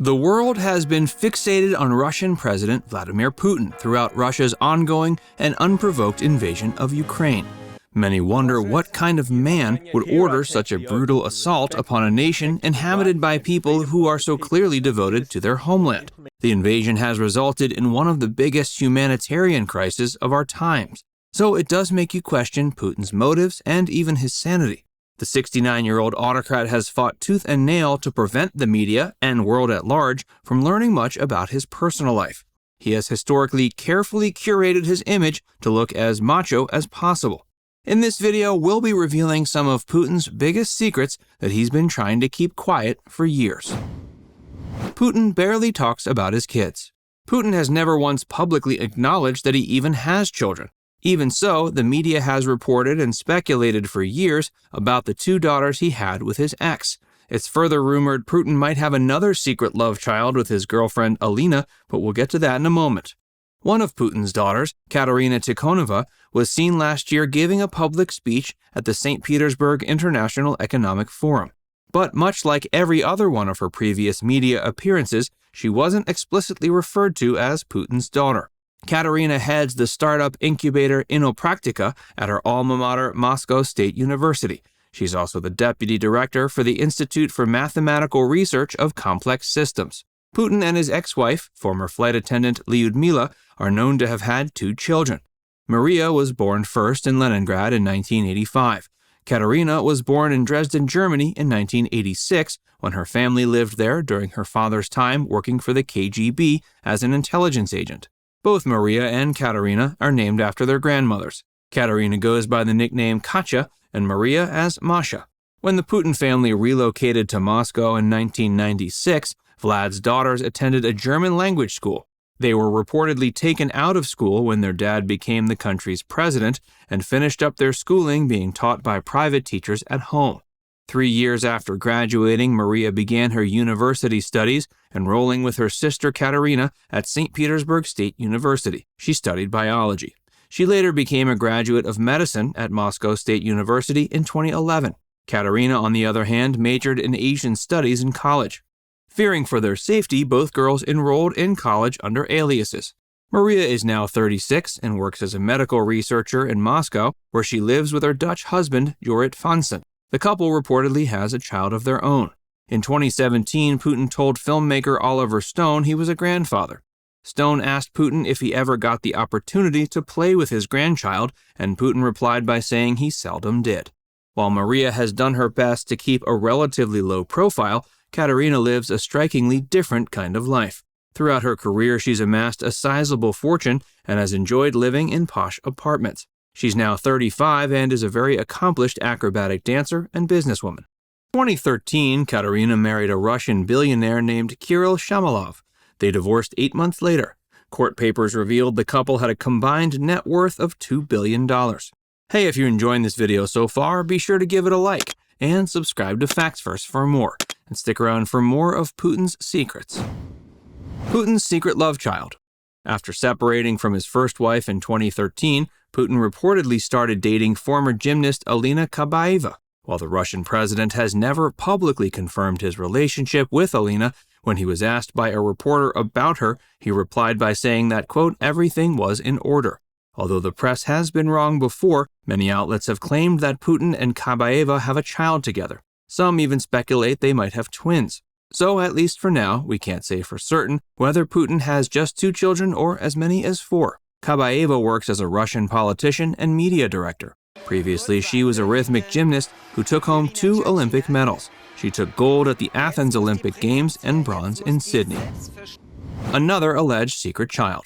The world has been fixated on Russian President Vladimir Putin throughout Russia's ongoing and unprovoked invasion of Ukraine. Many wonder what kind of man would order such a brutal assault upon a nation inhabited by people who are so clearly devoted to their homeland. The invasion has resulted in one of the biggest humanitarian crises of our times, so it does make you question Putin's motives and even his sanity. The 69-year-old autocrat has fought tooth and nail to prevent the media and world at large from learning much about his personal life. He has historically carefully curated his image to look as macho as possible. In this video, we'll be revealing some of Putin's biggest secrets that he's been trying to keep quiet for years. Putin barely talks about his kids. Putin has never once publicly acknowledged that he even has children. Even so, the media has reported and speculated for years about the 2 daughters he had with his ex. It's further rumored Putin might have another secret love child with his girlfriend Alina, but we'll get to that in a moment. One of Putin's daughters, Katerina Tikhonova, was seen last year giving a public speech at the St. Petersburg International Economic Forum. But much like every other one of her previous media appearances, she wasn't explicitly referred to as Putin's daughter. Katerina heads the startup incubator Innopractica at her alma mater, Moscow State University. She's also the deputy director for the Institute for Mathematical Research of Complex Systems. Putin and his ex-wife, former flight attendant Lyudmila, are known to have had 2 children. Maria was born first in Leningrad in 1985. Katerina was born in Dresden, Germany in 1986 when her family lived there during her father's time working for the KGB as an intelligence agent. Both Maria and Katerina are named after their grandmothers. Katerina goes by the nickname Katya and Maria as Masha. When the Putin family relocated to Moscow in 1996, Vlad's daughters attended a German language school. They were reportedly taken out of school when their dad became the country's president and finished up their schooling being taught by private teachers at home. 3 years after graduating, Maria began her university studies, enrolling with her sister Katerina at St. Petersburg State University. She studied biology. She later became a graduate of medicine at Moscow State University in 2011. Katerina, on the other hand, majored in Asian studies in college. Fearing for their safety, both girls enrolled in college under aliases. Maria is now 36 and works as a medical researcher in Moscow, where she lives with her Dutch husband, Jorrit Fansen. The couple reportedly has a child of their own. In 2017, Putin told filmmaker Oliver Stone he was a grandfather. Stone asked Putin if he ever got the opportunity to play with his grandchild, and Putin replied by saying he seldom did. While Maria has done her best to keep a relatively low profile, Katerina lives a strikingly different kind of life. Throughout her career, she's amassed a sizable fortune and has enjoyed living in posh apartments. She's now 35 and is a very accomplished acrobatic dancer and businesswoman. In 2013, Katerina married a Russian billionaire named Kirill Shamalov. They divorced 8 months later. Court papers revealed the couple had a combined net worth of $2 billion. Hey, if you're enjoying this video so far, be sure to give it a like and subscribe to Facts First for more. And stick around for more of Putin's secrets. Putin's secret love child. After separating from his first wife in 2013, Putin reportedly started dating former gymnast Alina Kabaeva. While the Russian president has never publicly confirmed his relationship with Alina, when he was asked by a reporter about her, he replied by saying that, quote, everything was in order. Although the press has been wrong before, many outlets have claimed that Putin and Kabaeva have a child together. Some even speculate they might have twins. So, at least for now, we can't say for certain whether Putin has just 2 children or as many as 4. Kabaeva works as a Russian politician and media director. Previously, she was a rhythmic gymnast who took home 2 Olympic medals. She took gold at the Athens Olympic Games and bronze in Sydney. Another alleged secret child.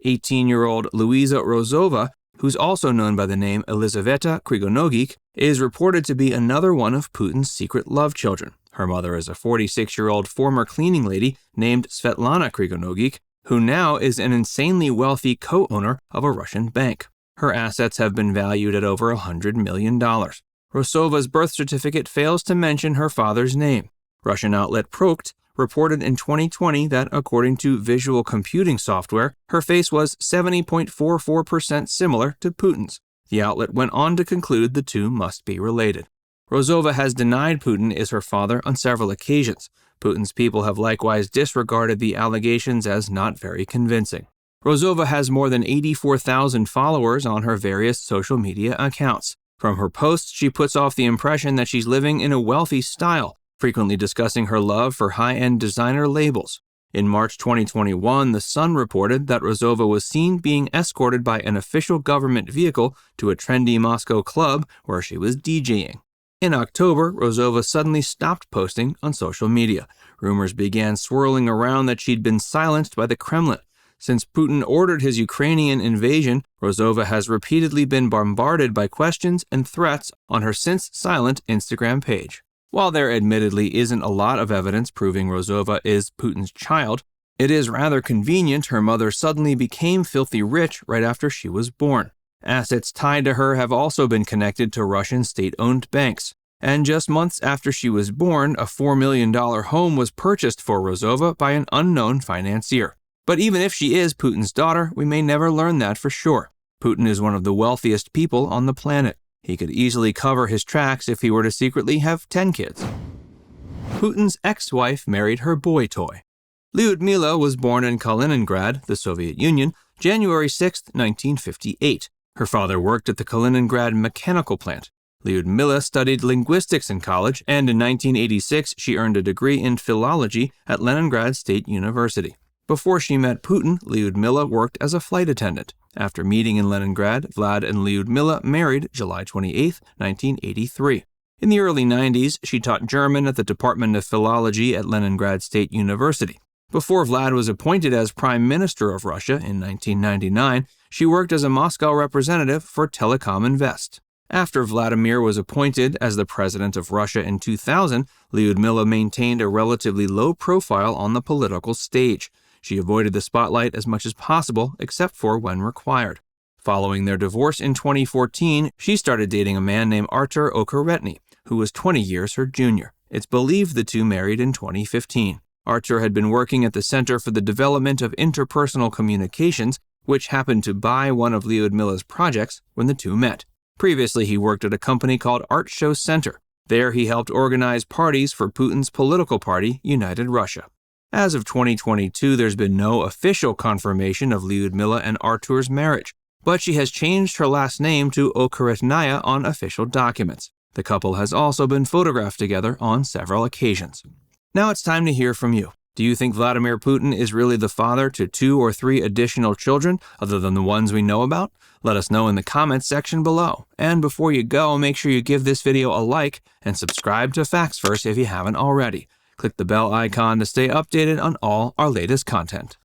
18-year-old Luisa Rozova, who's also known by the name Elizaveta Krigonogic, is reported to be another one of Putin's secret love children. Her mother is a 46-year-old former cleaning lady named Svetlana Krigonogic, who now is an insanely wealthy co-owner of a Russian bank. Her assets have been valued at over $100 million. Rosova's birth certificate fails to mention her father's name. Russian outlet Prokt reported in 2020 that, according to visual computing software, her face was 70.44% similar to Putin's. The outlet went on to conclude the two must be related. Rozova has denied Putin is her father on several occasions. Putin's people have likewise disregarded the allegations as not very convincing. Rozova has more than 84,000 followers on her various social media accounts. From her posts, she puts off the impression that she's living in a wealthy style, frequently discussing her love for high-end designer labels. In March 2021, The Sun reported that Rozova was seen being escorted by an official government vehicle to a trendy Moscow club where she was DJing. In October, Rozova suddenly stopped posting on social media. Rumors began swirling around that she'd been silenced by the Kremlin. Since Putin ordered his Ukrainian invasion, Rozova has repeatedly been bombarded by questions and threats on her since-silent Instagram page. While there admittedly isn't a lot of evidence proving Rozova is Putin's child, it is rather convenient her mother suddenly became filthy rich right after she was born. Assets tied to her have also been connected to Russian state-owned banks. And just months after she was born, a $4 million home was purchased for Rozova by an unknown financier. But even if she is Putin's daughter, we may never learn that for sure. Putin is one of the wealthiest people on the planet. He could easily cover his tracks if he were to secretly have 10 kids. Putin's ex-wife married her boy toy. Lyudmila was born in Kaliningrad, the Soviet Union, January 6, 1958. Her father worked at the Kaliningrad mechanical plant. Lyudmila studied linguistics in college, and in 1986 she earned a degree in philology at Leningrad State University. Before she met Putin, Lyudmila worked as a flight attendant. After meeting in Leningrad, Vlad and Lyudmila married July 28, 1983. In the early 90s, she taught German at the Department of Philology at Leningrad State University. Before Vlad was appointed as Prime Minister of Russia in 1999, she worked as a Moscow representative for Telecom Invest. After Vladimir was appointed as the President of Russia in 2000, Lyudmila maintained a relatively low profile on the political stage. She avoided the spotlight as much as possible, except for when required. Following their divorce in 2014, she started dating a man named Artur Okoretny, who was 20 years her junior. It's believed the two married in 2015. Artur had been working at the Center for the Development of Interpersonal Communications, which happened to buy one of Lyudmila's projects when the two met. Previously, he worked at a company called Art Show Center. There, he helped organize parties for Putin's political party, United Russia. As of 2022, there's been no official confirmation of Lyudmila and Artur's marriage, but she has changed her last name to Okoretnaya on official documents. The couple has also been photographed together on several occasions. Now it's time to hear from you. Do you think Vladimir Putin is really the father to 2 or 3 additional children other than the ones we know about? Let us know in the comments section below. And before you go, make sure you give this video a like and subscribe to Facts First if you haven't already. Click the bell icon to stay updated on all our latest content.